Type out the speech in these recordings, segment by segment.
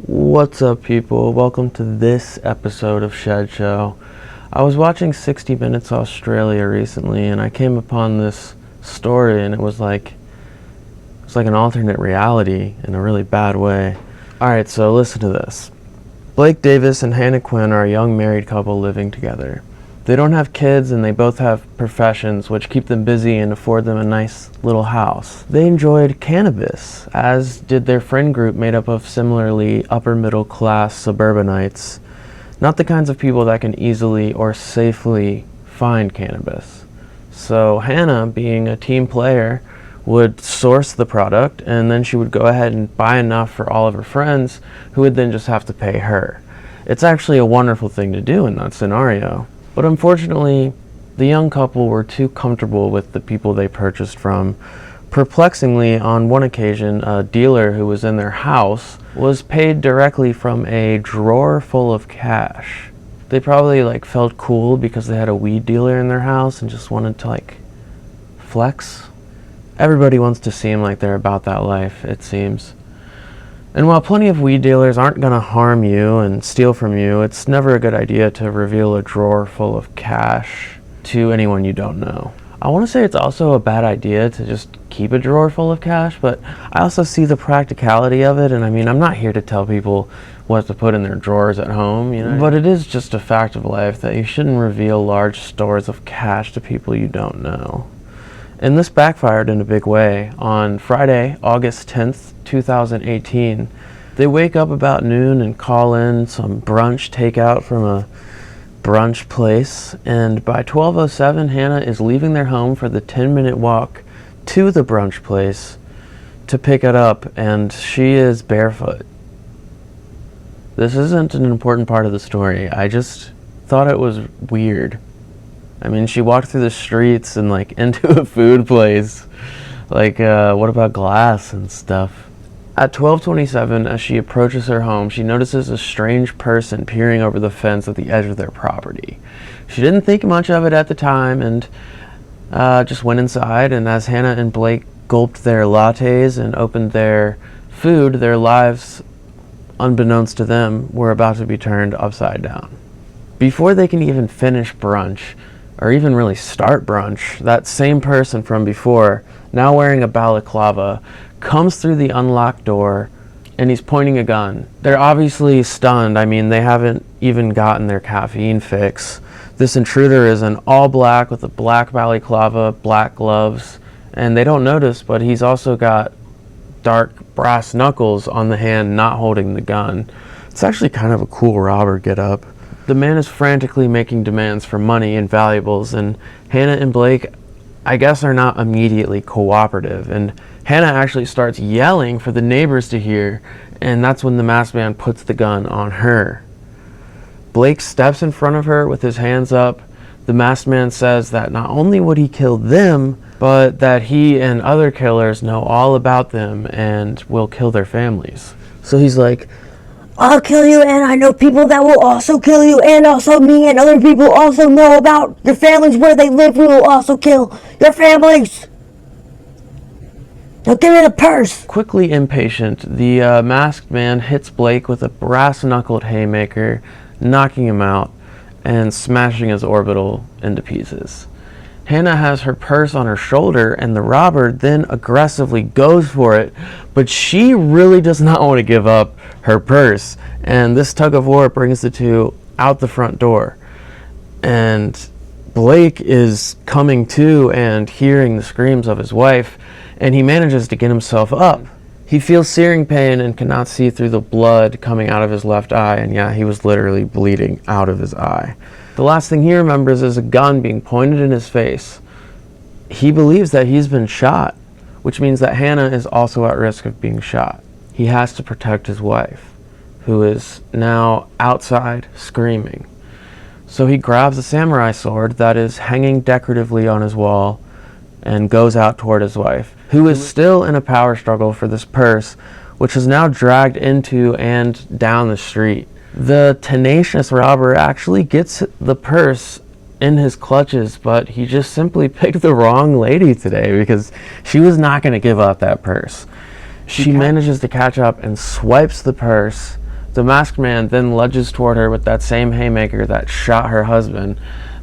What's up, people? Welcome to this episode of Shed Show. I was watching 60 Minutes Australia recently, and I came upon this story, and it's like an alternate reality in a really bad way. Alright, so listen to this. Blake Davis and Hannah Quinn are a young married couple living together. They don't have kids, and they both have professions which keep them busy and afford them a nice little house. They enjoyed cannabis, as did their friend group made up of similarly upper middle class suburbanites, not the kinds of people that can easily or safely find cannabis. So Hannah, being a team player, would source the product, and then she would go ahead and buy enough for all of her friends, who would then just have to pay her. It's actually a wonderful thing to do in that scenario. But unfortunately, the young couple were too comfortable with the people they purchased from. Perplexingly, on one occasion, a dealer who was in their house was paid directly from a drawer full of cash. They probably felt cool because they had a weed dealer in their house and just wanted to flex. Everybody wants to seem like they're about that life, it seems. And while plenty of weed dealers aren't going to harm you and steal from you, it's never a good idea to reveal a drawer full of cash to anyone you don't know. I want to say it's also a bad idea to just keep a drawer full of cash, but I also see the practicality of it, and I'm not here to tell people what to put in their drawers at home, but it is just a fact of life that you shouldn't reveal large stores of cash to people you don't know. And this backfired in a big way. On Friday, August 10th, 2018, they wake up about noon and call in some brunch takeout from a brunch place. And by 12:07, Hannah is leaving their home for the 10-minute walk to the brunch place to pick it up, and she is barefoot. This isn't an important part of the story. I just thought it was weird. She walked through the streets and into a food place. What about glass and stuff? At 12:27, as she approaches her home, she notices a strange person peering over the fence at the edge of their property. She didn't think much of it at the time and just went inside, and as Hannah and Blake gulped their lattes and opened their food, their lives, unbeknownst to them, were about to be turned upside down. Before they can even finish brunch, or even really start brunch, that same person from before, now wearing a balaclava, comes through the unlocked door, and he's pointing a gun. They're obviously stunned. They haven't even gotten their caffeine fix. This intruder is in all black with a black balaclava, black gloves, and they don't notice, but he's also got dark brass knuckles on the hand not holding the gun. It's actually kind of a cool robber getup. The man is frantically making demands for money and valuables, and Hannah and Blake, I guess, are not immediately cooperative, and Hannah actually starts yelling for the neighbors to hear, and that's when the masked man puts the gun on her. Blake steps in front of her with his hands up. The masked man says that not only would he kill them, but that he and other killers know all about them and will kill their families. So he's like, I'll kill you, and I know people that will also kill you, and also me and other people also know about your families, where they live. We will also kill your families. Now give me the purse. Quickly impatient, the masked man hits Blake with a brass-knuckled haymaker, knocking him out and smashing his orbital into pieces. Hannah has her purse on her shoulder, and the robber then aggressively goes for it, but she really does not want to give up her purse, and this tug of war brings the two out the front door. And Blake is coming to and hearing the screams of his wife, and he manages to get himself up. He feels searing pain and cannot see through the blood coming out of his left eye, and yeah, he was literally bleeding out of his eye. The last thing he remembers is a gun being pointed in his face. He believes that he's been shot, which means that Hannah is also at risk of being shot. He has to protect his wife, who is now outside screaming. So he grabs a samurai sword that is hanging decoratively on his wall and goes out toward his wife, who is still in a power struggle for this purse, which is now dragged into and down the street. The tenacious robber actually gets the purse in his clutches, but he just simply picked the wrong lady today because she was not going to give up that purse. She manages to catch up and swipes the purse The masked man then lunges toward her with that same haymaker that shot her husband.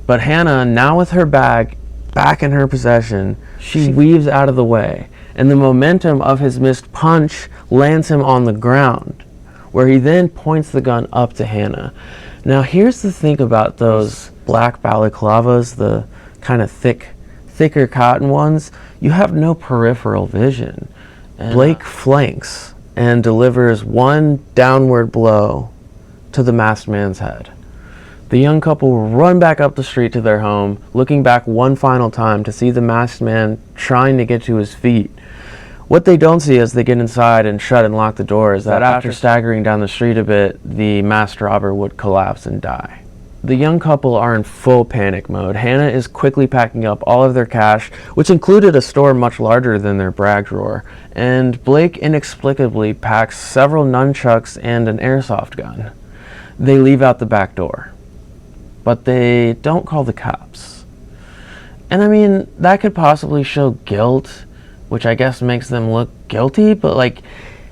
But Hannah, now with her bag back in her possession, she weaves out of the way, and the momentum of his missed punch lands him on the ground, where he then points the gun up to Hannah. Now here's the thing about those black balaclavas, the kind of thicker cotton ones. You have no peripheral vision. And Blake flanks and delivers one downward blow to the masked man's head. The young couple run back up the street to their home, looking back one final time to see the masked man trying to get to his feet. What they don't see as they get inside and shut and lock the door is that after staggering down the street a bit, the masked robber would collapse and die. The young couple are in full panic mode. Hannah is quickly packing up all of their cash, which included a store much larger than their brag drawer, and Blake inexplicably packs several nunchucks and an airsoft gun. They leave out the back door, but they don't call the cops. And I mean, that could possibly show guilt, which I guess makes them look guilty, but like,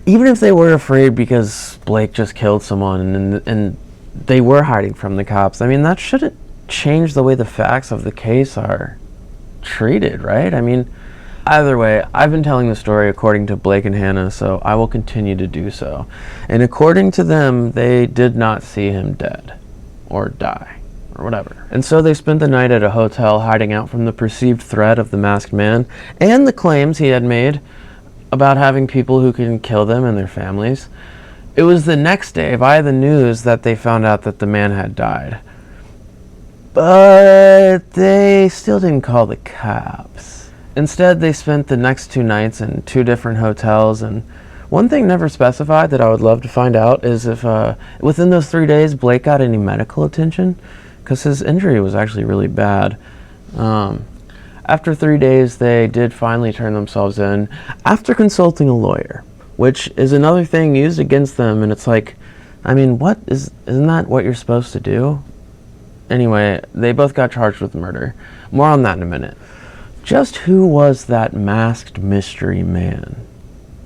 even if they were afraid because Blake just killed someone and they were hiding from the cops, I mean, that shouldn't change the way the facts of the case are treated, right? I mean, either way, I've been telling the story according to Blake and Hannah, so I will continue to do so. And according to them, they did not see him dead or die or whatever. And so they spent the night at a hotel, hiding out from the perceived threat of the masked man and the claims he had made about having people who can kill them and their families. It was the next day, via the news, that they found out that the man had died. But they still didn't call the cops. Instead, they spent the next 2 nights in 2 different hotels, and one thing never specified that I would love to find out is if within those 3 days Blake got any medical attention, because his injury was actually really bad. After 3 days, they did finally turn themselves in after consulting a lawyer, which is another thing used against them, and it's like, I mean, isn't that what you're supposed to do? Anyway, they both got charged with murder. More on that in a minute. Just who was that masked mystery man?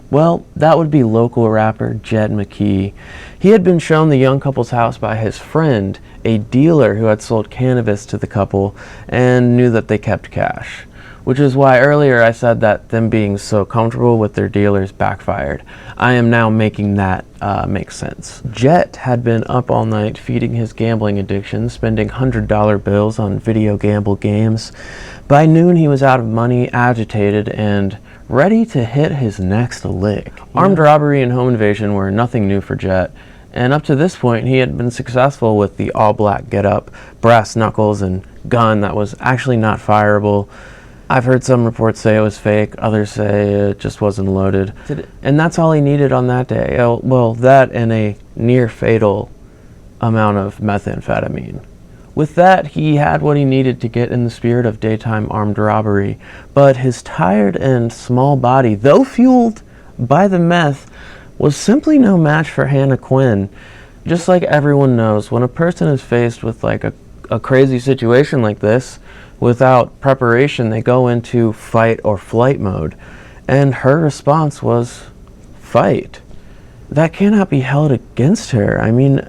Well, that would be local rapper Jett Mckee. He had been shown the young couple's house by his friend, a dealer who had sold cannabis to the couple and knew that they kept cash. Which is why earlier I said that them being so comfortable with their dealers backfired. I am now making that make sense. Jett had been up all night feeding his gambling addiction, spending $100 bills on video gamble games. By noon he was out of money, agitated, and ready to hit his next lick. Armed robbery and home invasion were nothing new for Jett, and up to this point he had been successful with the all-black getup, brass knuckles, and gun that was actually not fireable. I've heard some reports say it was fake, others say it just wasn't loaded. And that's all he needed on that day. Well, that and a near fatal amount of methamphetamine. With that, he had what he needed to get in the spirit of daytime armed robbery, but his tired and small body, though fueled by the meth, was simply no match for Hannah Quinn. Just like everyone knows, when a person is faced with like a crazy situation like this, without preparation, they go into fight or flight mode. And her response was fight. That cannot be held against her. I mean,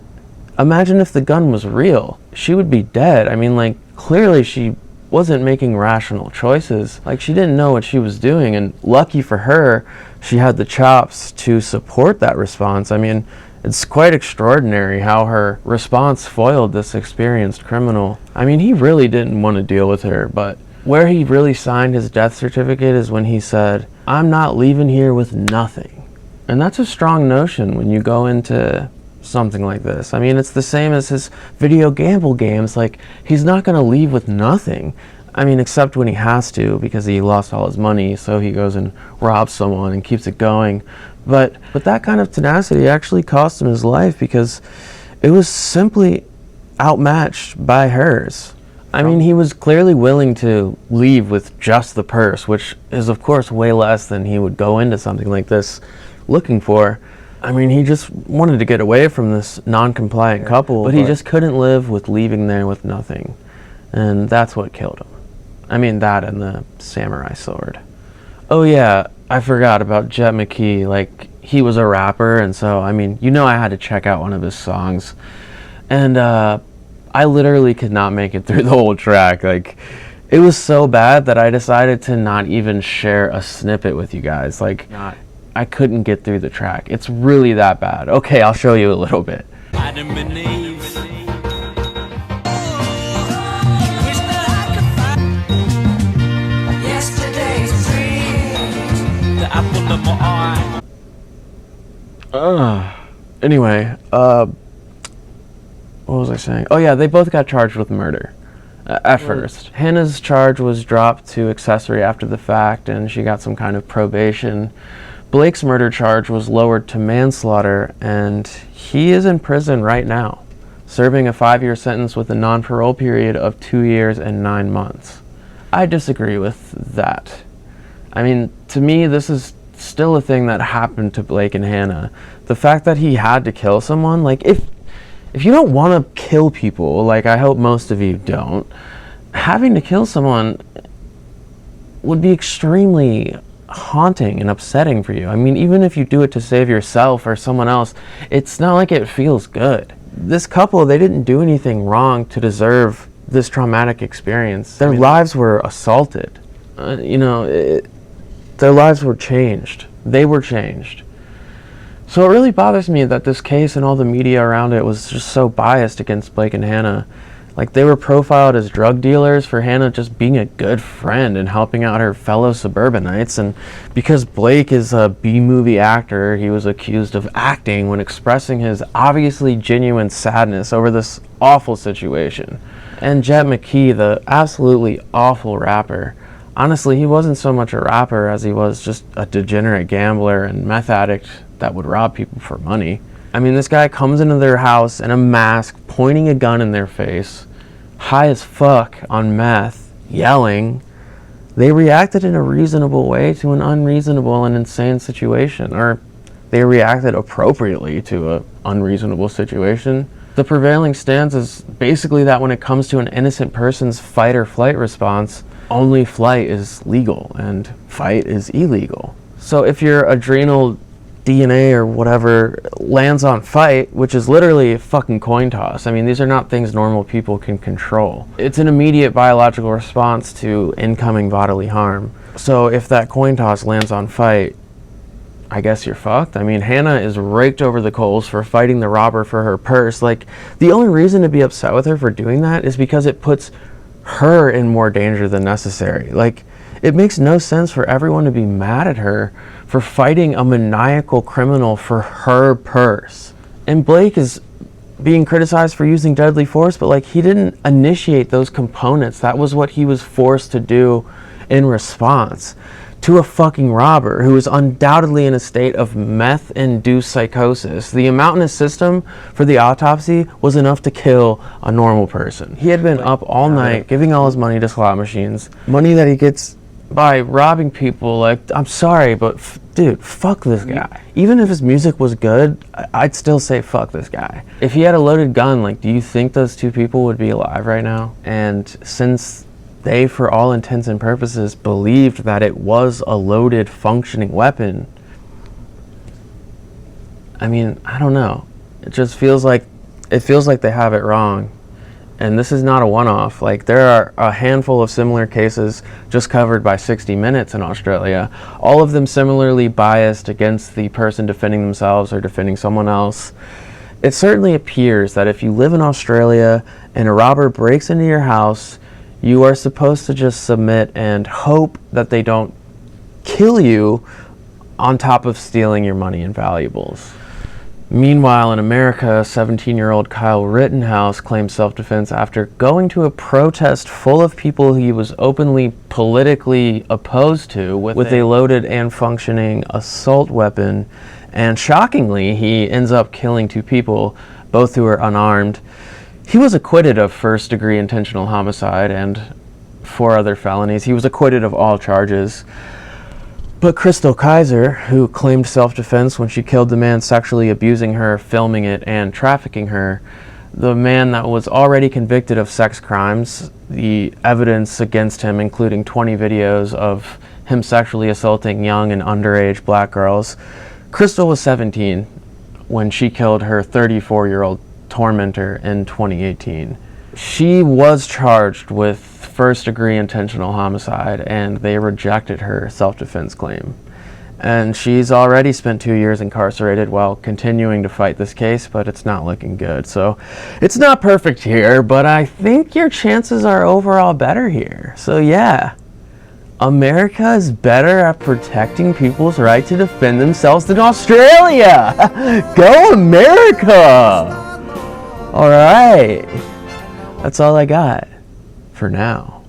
imagine if the gun was real. She would be dead. I mean, like, clearly she wasn't making rational choices. Like, she didn't know what she was doing, and lucky for her, she had the chops to support that response. I mean, it's quite extraordinary how her response foiled this experienced criminal. I mean, he really didn't want to deal with her, but where he really signed his death certificate is when he said, "I'm not leaving here with nothing." And that's a strong notion when you go into something like this. I mean, it's the same as his video gamble games. Like, he's not going to leave with nothing. I mean, except when he has to, because he lost all his money, so he goes and robs someone and keeps it going. But that kind of tenacity actually cost him his life, because it was simply outmatched by hers. I mean, he was clearly willing to leave with just the purse, which is of course way less than he would go into something like this looking for. I mean, he just wanted to get away from this non-compliant couple, but he just couldn't live with leaving there with nothing. And that's what killed him. I mean, that and the samurai sword. Oh yeah, I forgot about Jett Mckee. Like, he was a rapper, and so, I mean, I had to check out one of his songs. And I literally could not make it through the whole track. Like, it was so bad that I decided to not even share a snippet with you guys. Like, I couldn't get through the track. It's really that bad. Okay, I'll show you a little bit. Adam and Eve. Anyway, what was I saying? Oh yeah, they both got charged with murder at first. Hannah's charge was dropped to accessory after the fact, and she got some kind of probation. Blake's murder charge was lowered to manslaughter, and he is in prison right now, serving a 5-year sentence with a non-parole period of 2 years and 9 months. I disagree with that. I mean, to me, this is still a thing that happened to Blake and Hannah. The fact that he had to kill someone, like, if you don't want to kill people, like I hope most of you don't, having to kill someone would be extremely haunting and upsetting for you. I mean, even if you do it to save yourself or someone else, it's not like it feels good. This couple, they didn't do anything wrong to deserve this traumatic experience. Their lives were assaulted. Their lives were changed. They were changed. So it really bothers me that this case and all the media around it was just so biased against Blake and Hannah. Like, they were profiled as drug dealers for Hannah just being a good friend and helping out her fellow suburbanites. And because Blake is a B-movie actor, he was accused of acting when expressing his obviously genuine sadness over this awful situation. And Jett Mckee, the absolutely awful rapper, honestly, he wasn't so much a rapper as he was just a degenerate gambler and meth addict that would rob people for money. I mean, this guy comes into their house in a mask, pointing a gun in their face, high as fuck on meth, yelling. They reacted in a reasonable way to an unreasonable and insane situation, or they reacted appropriately to an unreasonable situation. The prevailing stance is basically that when it comes to an innocent person's fight or flight response, only flight is legal and fight is illegal. So if your adrenal DNA or whatever lands on fight, which is literally a fucking coin toss. I mean, these are not things normal people can control. It's an immediate biological response to incoming bodily harm. So if that coin toss lands on fight, I guess you're fucked. I mean, Hannah is raked over the coals for fighting the robber for her purse. Like, the only reason to be upset with her for doing that is because it puts her in more danger than necessary. Like, it makes no sense for everyone to be mad at her for fighting a maniacal criminal for her purse. And Blake is being criticized for using deadly force, but like, he didn't initiate those components. That was what he was forced to do in response to a fucking robber who is undoubtedly in a state of meth-induced psychosis. The amount in his system for the autopsy was enough to kill a normal person. He had been up all night giving all his money to slot machines, money that he gets by robbing people. Like, I'm sorry, but dude, fuck this guy. Even if his music was good, I'd still say fuck this guy. If he had a loaded gun, like, do you think those two people would be alive right now? And since they, for all intents and purposes, believed that it was a loaded, functioning weapon, I mean, I don't know. It just feels like they have it wrong. And this is not a one-off. Like, there are a handful of similar cases just covered by 60 Minutes in Australia, all of them similarly biased against the person defending themselves or defending someone else. It certainly appears that if you live in Australia and a robber breaks into your house, you are supposed to just submit and hope that they don't kill you on top of stealing your money and valuables. Meanwhile, in America, 17-year-old Kyle Rittenhouse claimed self-defense after going to a protest full of people he was openly politically opposed to with a loaded and functioning assault weapon. And shockingly, he ends up killing 2 people, both who were unarmed. He was acquitted of first-degree intentional homicide and 4 other felonies. He was acquitted of all charges. But Crystal Kaiser, who claimed self-defense when she killed the man sexually abusing her, filming it, and trafficking her, the man that was already convicted of sex crimes, the evidence against him including 20 videos of him sexually assaulting young and underage black girls. Crystal was 17 when she killed her 34-year-old tormentor in 2018. She was charged with first-degree intentional homicide, and they rejected her self-defense claim. And she's already spent 2 years incarcerated while continuing to fight this case, but it's not looking good. So it's not perfect here, but I think your chances are overall better here. So yeah, America is better at protecting people's right to defend themselves than Australia. Go America! All right, that's all I got for now.